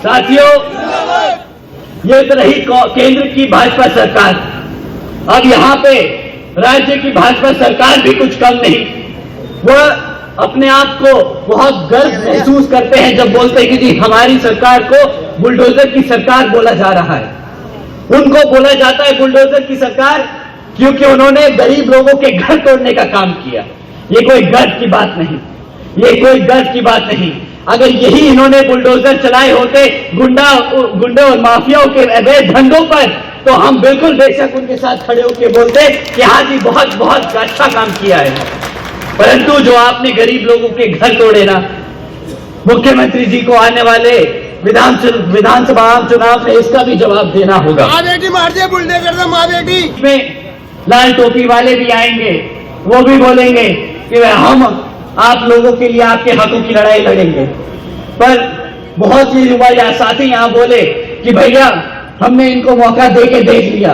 साथियों, ये तो रही केंद्र की भाजपा सरकार। अब यहाँ पे राज्य की भाजपा सरकार भी कुछ कम नहीं। वह अपने आप को बहुत गर्व महसूस करते हैं जब बोलते हैं कि जी हमारी सरकार को बुलडोजर की सरकार बोला जा रहा है। उनको बोला जाता है बुलडोजर की सरकार क्योंकि उन्होंने गरीब लोगों के घर तोड़ने का काम किया। ये कोई गर्व की बात नहीं, ये कोई गर्व की बात नहीं। अगर यही इन्होंने बुलडोजर चलाए होते गुंडे और माफियाओं के अवैध धंधों पर, तो हम बिल्कुल बेशक उनके साथ खड़े होकर बोलते कि हाँ जी बहुत बहुत अच्छा काम किया है। परंतु जो आपने गरीब लोगों के घर तोड़े ना, मुख्यमंत्री जी को आने वाले विधानसभा आम चुनाव में इसका भी जवाब देना होगा। माँ बेटी मार दिया बुलडोजर, माँ बेटी में लाल टोपी वाले भी आएंगे, वो भी बोलेंगे कि हम आप लोगों के लिए आपके हकों की लड़ाई लड़ेंगे। पर बहुत ही युवा या साथी यहाँ बोले कि भैया हमने इनको मौका दे के देख लिया।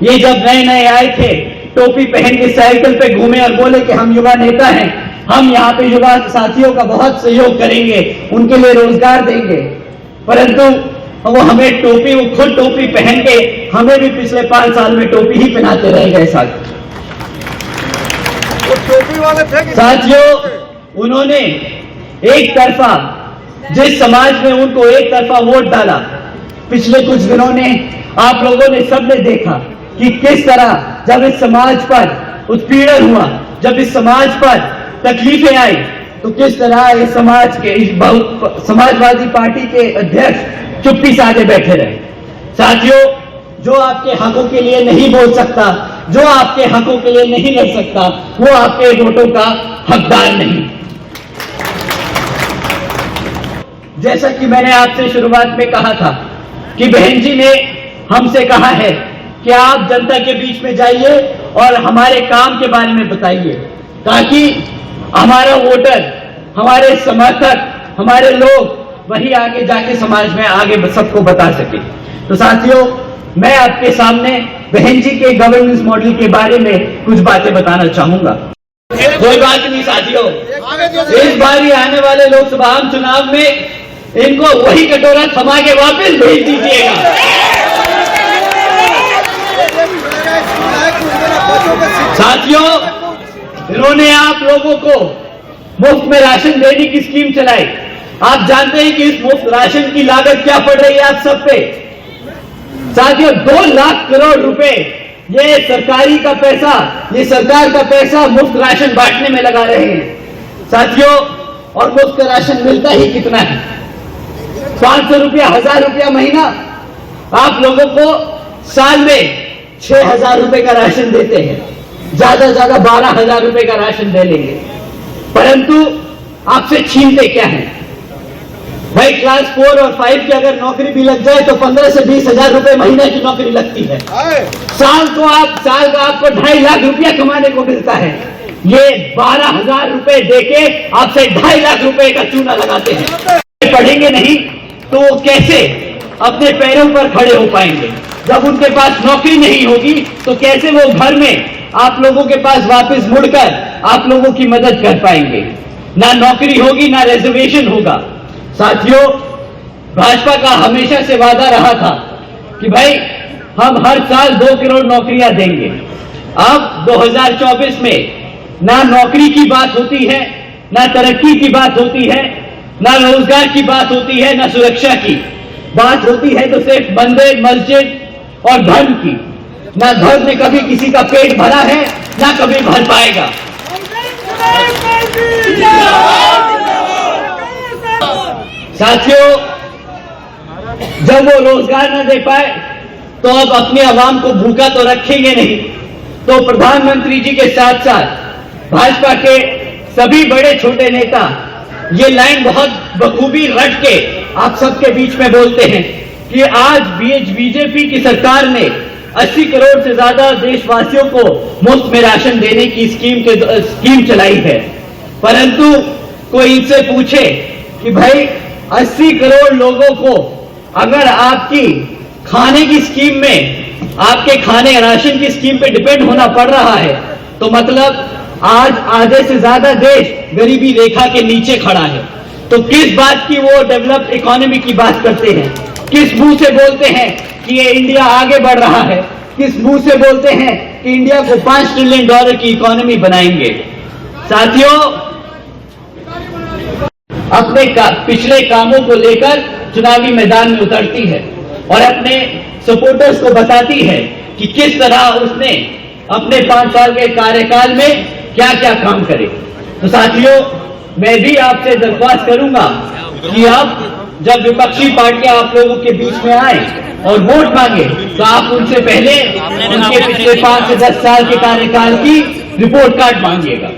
ये जब नए नए आए थे टोपी पहन के साइकिल पे घूमे और बोले कि हम युवा नेता हैं, हम यहाँ पे युवा साथियों का बहुत सहयोग करेंगे, उनके लिए रोजगार देंगे। परंतु वो हमें टोपी, वो खुद टोपी पहन के हमें भी पिछले 5 साल में टोपी ही पहनाते रह गए। टोपी वाले थे। साथियों, उन्होंने एक तरफा जिस समाज में उनको एक तरफा वोट डाला, पिछले कुछ दिनों ने आप लोगों ने सबने देखा कि किस तरह जब इस समाज पर उत्पीड़न हुआ, जब इस समाज पर तकलीफें आई, तो किस तरह इस समाज के समाजवादी पार्टी के अध्यक्ष चुप्पी साधे बैठे रहे। साथियों, जो आपके हकों के लिए नहीं बोल सकता, जो आपके हकों के लिए नहीं लड़ सकता, वो आपके वोटों का हकदार नहीं। जैसा कि मैंने आपसे शुरुआत में कहा था कि बहन जी ने हमसे कहा है कि आप जनता के बीच में जाइए और हमारे काम के बारे में बताइए, ताकि हमारा वोटर, हमारे समर्थक, हमारे लोग वही आगे जाके समाज में आगे सबको बता सके। तो साथियों, मैं आपके सामने बहन जी के गवर्नेंस मॉडल के बारे में कुछ बातें बताना चाहूंगा। कोई बात नहीं साथियों, इस बार ही आने वाले लोकसभा आम चुनाव में इनको वही कटोरा थमा के वापस भेज दीजिएगा। साथियों, इन्होंने आप लोगों को मुफ्त में राशन देने की स्कीम चलाई। आप जानते हैं कि इस मुफ्त राशन की लागत क्या पड़ रही है आप सब पे। साथियों, 2 लाख करोड़ रुपए ये सरकारी का पैसा, ये सरकार का पैसा मुफ्त राशन बांटने में लगा रहे हैं। साथियों, और मुफ्त राशन मिलता ही कितना है? 500 रुपया, 1000 रुपया महीना। आप लोगों को साल में 6000 रुपए का राशन देते हैं, ज्यादा से ज्यादा 12000 रुपए का राशन दे लेंगे। परंतु आपसे छीनते क्या है भाई? क्लास 4 और 5 की अगर नौकरी भी लग जाए तो 15 से 20 हजार रुपए महीने की नौकरी लगती है। साल का आपको 2.5 लाख रुपया कमाने को मिलता है। ये 12000 रुपए देके आपसे 2.5 लाख रुपए का चूना लगाते हैं। पढ़ेंगे नहीं तो वो कैसे अपने पैरों पर खड़े हो पाएंगे? जब उनके पास नौकरी नहीं होगी तो कैसे वो घर में आप लोगों के पास वापस मुड़कर आप लोगों की मदद कर पाएंगे? ना नौकरी होगी, ना रिजर्वेशन होगा। साथियों, भाजपा का हमेशा से वादा रहा था कि भाई हम हर साल 2 करोड़ नौकरियां देंगे। अब 2024 में ना नौकरी की बात होती है, ना तरक्की की बात होती है, ना रोजगार की बात होती है, ना सुरक्षा की बात होती है, तो सिर्फ मंदिर, मस्जिद और धर्म की। ना धर्म ने कभी किसी का पेट भरा है, ना कभी भर पाएगा। साथियों, जब वो रोजगार न दे पाए तो अब अपने आवाम को भूखा तो रखेंगे नहीं। तो प्रधानमंत्री जी के साथ साथ भाजपा के सभी बड़े छोटे नेता ये लाइन बहुत बखूबी रट के आप सबके बीच में बोलते हैं कि आज बीजेपी की सरकार ने 80 करोड़ से ज्यादा देशवासियों को मुफ्त में राशन देने की स्कीम चलाई है। परंतु कोई इनसे पूछे कि भाई 80 करोड़ लोगों को अगर आपकी खाने की स्कीम में, आपके खाने राशन की स्कीम पे डिपेंड होना पड़ रहा है, तो मतलब आज आधे से ज्यादा देश गरीबी रेखा के नीचे खड़ा है। तो किस बात की वो डेवलप्ड इकोनॉमी की बात करते हैं? किस मुंह से बोलते हैं कि ये इंडिया आगे बढ़ रहा है? किस मुंह से बोलते हैं कि इंडिया को $5 ट्रिलियन की इकोनॉमी बनाएंगे? साथियों, अपने पिछले कामों को लेकर चुनावी मैदान में उतरती है और अपने सपोर्टर्स को बताती है कि किस तरह उसने अपने 5 साल के कार्यकाल में क्या क्या काम करे। तो साथियों, मैं भी आपसे दरख्वास्त करूंगा कि आप जब विपक्षी पार्टियां आप लोगों के बीच में आए और वोट मांगे तो आप उनसे पहले उनके पिछले 5 से 10 साल के कार्यकाल की रिपोर्ट कार्ड मांगिएगा।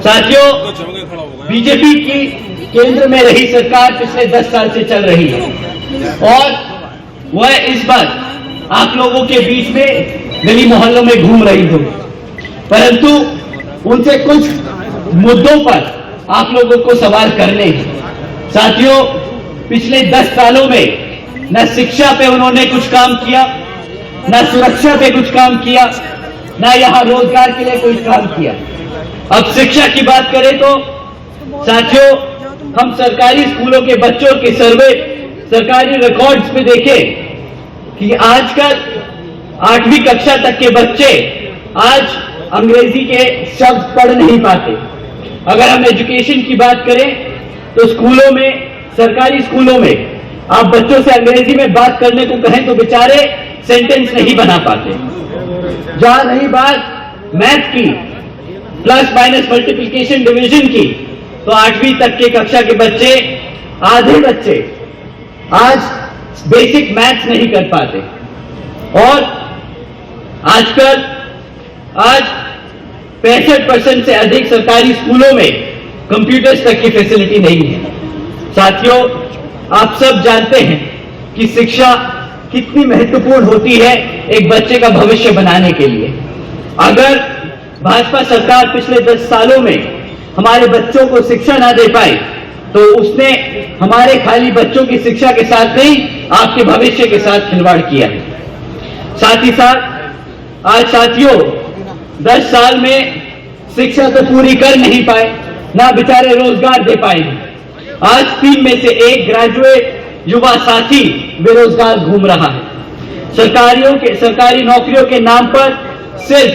साथियों, बीजेपी की केंद्र में रही सरकार पिछले 10 साल से चल रही है और वह इस बार आप लोगों के बीच में गली मोहल्लों में घूम रही हो, परंतु उनसे कुछ मुद्दों पर आप लोगों को सवाल करने हैं। साथियों, पिछले 10 सालों में न शिक्षा पे उन्होंने कुछ काम किया, न सुरक्षा पे कुछ काम किया, न यहां रोजगार के लिए कोई काम किया। अब शिक्षा की बात करें तो साथियों, हम सरकारी स्कूलों के बच्चों के सर्वे, सरकारी रिकॉर्ड्स में देखें कि आजकल 8वीं कक्षा तक के बच्चे आज अंग्रेजी के शब्द पढ़ नहीं पाते। अगर हम एजुकेशन की बात करें तो स्कूलों में, सरकारी स्कूलों में आप बच्चों से अंग्रेजी में बात करने को कहें तो बेचारे सेंटेंस नहीं बना पाते। जहां रही बात मैथ की, प्लस माइनस मल्टीप्लिकेशन डिवीजन की, तो 8वीं तक के कक्षा के बच्चे, आधे बच्चे आज बेसिक मैथ्स नहीं कर पाते। और आजकल आज 65% से अधिक सरकारी स्कूलों में कंप्यूटर्स तक की फैसिलिटी नहीं है। साथियों, आप सब जानते हैं कि शिक्षा कितनी महत्वपूर्ण होती है एक बच्चे का भविष्य बनाने के लिए। अगर भाजपा सरकार पिछले 10 सालों में हमारे बच्चों को शिक्षा ना दे पाई तो उसने हमारे खाली बच्चों की शिक्षा के साथ नहीं, आपके भविष्य के साथ खिलवाड़ किया। साथ ही साथ आज साथियों 10 साल में शिक्षा तो पूरी कर नहीं पाए, ना बेचारे रोजगार दे पाए। आज 3 में से 1 ग्रेजुएट युवा साथी बेरोजगार घूम रहा है। सरकारी नौकरियों के नाम पर सिर्फ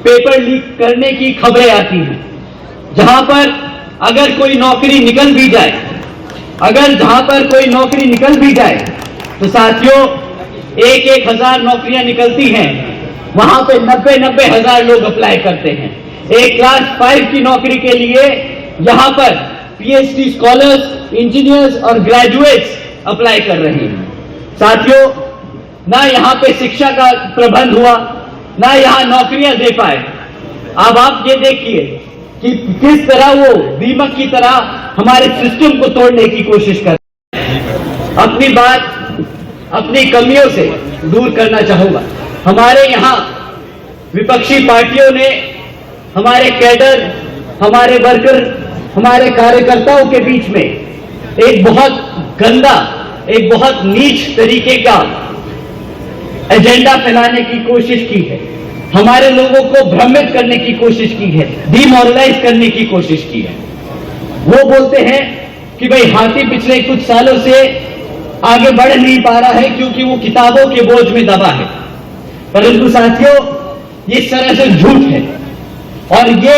पेपर लीक करने की खबरें आती हैं, जहां पर अगर कोई नौकरी निकल भी जाए, जहां पर कोई नौकरी निकल भी जाए तो साथियों 1-1 हजार नौकरियां निकलती हैं, वहां पे 90-90 हजार लोग अप्लाई करते हैं। एक क्लास 5 की नौकरी के लिए यहां पर PhD स्कॉलर्स, इंजीनियर्स और ग्रेजुएट्स अप्लाई कर रहे हैं। साथियों, ना यहां पे शिक्षा का प्रबंध हुआ, ना यहां नौकरियां दे पाए। अब आप ये देखिए कि किस तरह वो दीमक की तरह हमारे सिस्टम को तोड़ने की कोशिश कर रहे हैं। अपनी बात अपनी कमियों से दूर करना चाहूंगा। हमारे यहां विपक्षी पार्टियों ने हमारे कैडर, हमारे वर्कर, हमारे कार्यकर्ताओं के बीच में एक बहुत गंदा, एक बहुत नीच तरीके का एजेंडा फैलाने की कोशिश की है। हमारे लोगों को भ्रमित करने की कोशिश की है, डिमोरलाइज करने की कोशिश की है। वो बोलते हैं कि भाई हाथी पिछले कुछ सालों से आगे बढ़ नहीं पा रहा है क्योंकि वो किताबों के बोझ में दबा है। परंतु साथियों, ये सरासर झूठ है। और ये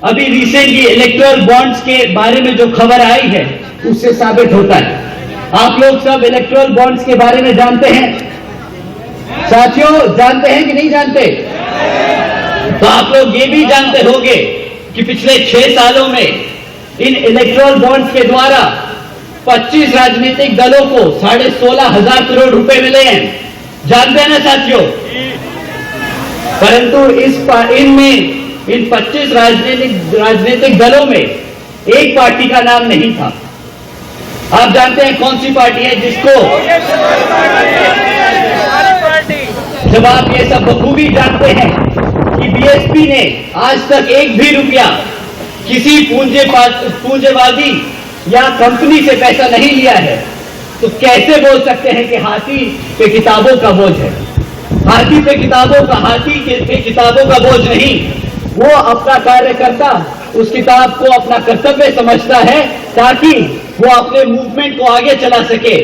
अभी रिसेंटली इलेक्टोरल बॉन्ड्स के बारे में जो खबर आई है उससे साबित होता है। आप लोग सब इलेक्टोरल बॉन्ड्स के बारे में जानते हैं साथियों, जानते हैं कि नहीं जानते? तो आप लोग ये भी जानते होंगे कि पिछले 6 सालों में इन इलेक्टोरल बॉन्ड्स के द्वारा 25 राजनीतिक दलों को 16,500 करोड़ रुपए मिले हैं। जानते हैं ना साथियों? परंतु इन 25 राजनीतिक दलों में एक पार्टी का नाम नहीं था। आप जानते हैं कौन सी पार्टी है जिसको, जब आप ये सब बखूबी जानते हैं कि बीएसपी ने आज तक एक भी रुपया किसी पूंजीवादी या कंपनी से पैसा नहीं लिया है, तो कैसे बोल सकते हैं कि हाथी पे किताबों का बोझ है? हाथी पे किताबों का बोझ नहीं, वो अपना कार्यकर्ता उस किताब को अपना कर्तव्य समझता है ताकि वो अपने मूवमेंट को आगे चला सके।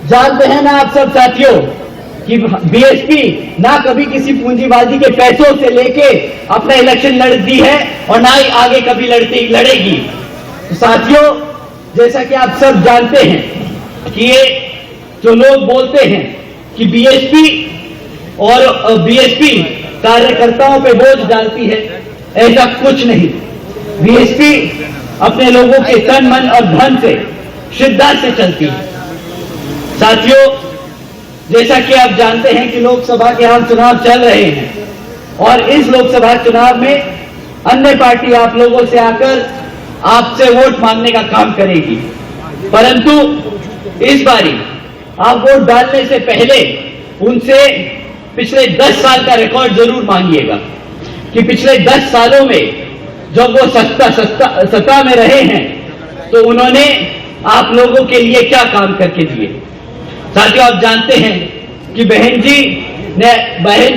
जानते हैं ना आप सब साथियों कि बीएसपी ना कभी किसी पूंजीबाजी के पैसों से लेके अपना इलेक्शन लड़ती है और ना ही आगे कभी लड़ेगी। तो साथियों, जैसा कि आप सब जानते हैं कि ये जो लोग बोलते हैं कि बीएसपी कार्यकर्ताओं पे बोझ डालती है, ऐसा कुछ नहीं। बीएसपी अपने लोगों के तन मन और धन से श्रद्धा से चलती है। साथियों, जैसा कि आप जानते हैं कि लोकसभा के आम चुनाव चल रहे हैं और इस लोकसभा चुनाव में अन्य पार्टी आप लोगों से आकर आपसे वोट मांगने का काम करेगी, परंतु इस बारी आप वोट डालने से पहले उनसे पिछले 10 साल का रिकॉर्ड जरूर मांगिएगा कि पिछले 10 सालों में जब वो सत्ता में रहे हैं तो उन्होंने आप लोगों के लिए क्या काम करके दिए। साथियों, आप जानते हैं कि बहन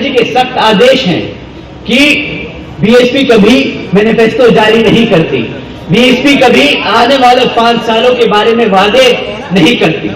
जी के सख्त आदेश हैं कि बीएसपी कभी मैनिफेस्टो जारी नहीं करती, बीएसपी कभी आने वाले 5 सालों के बारे में वादे नहीं करती।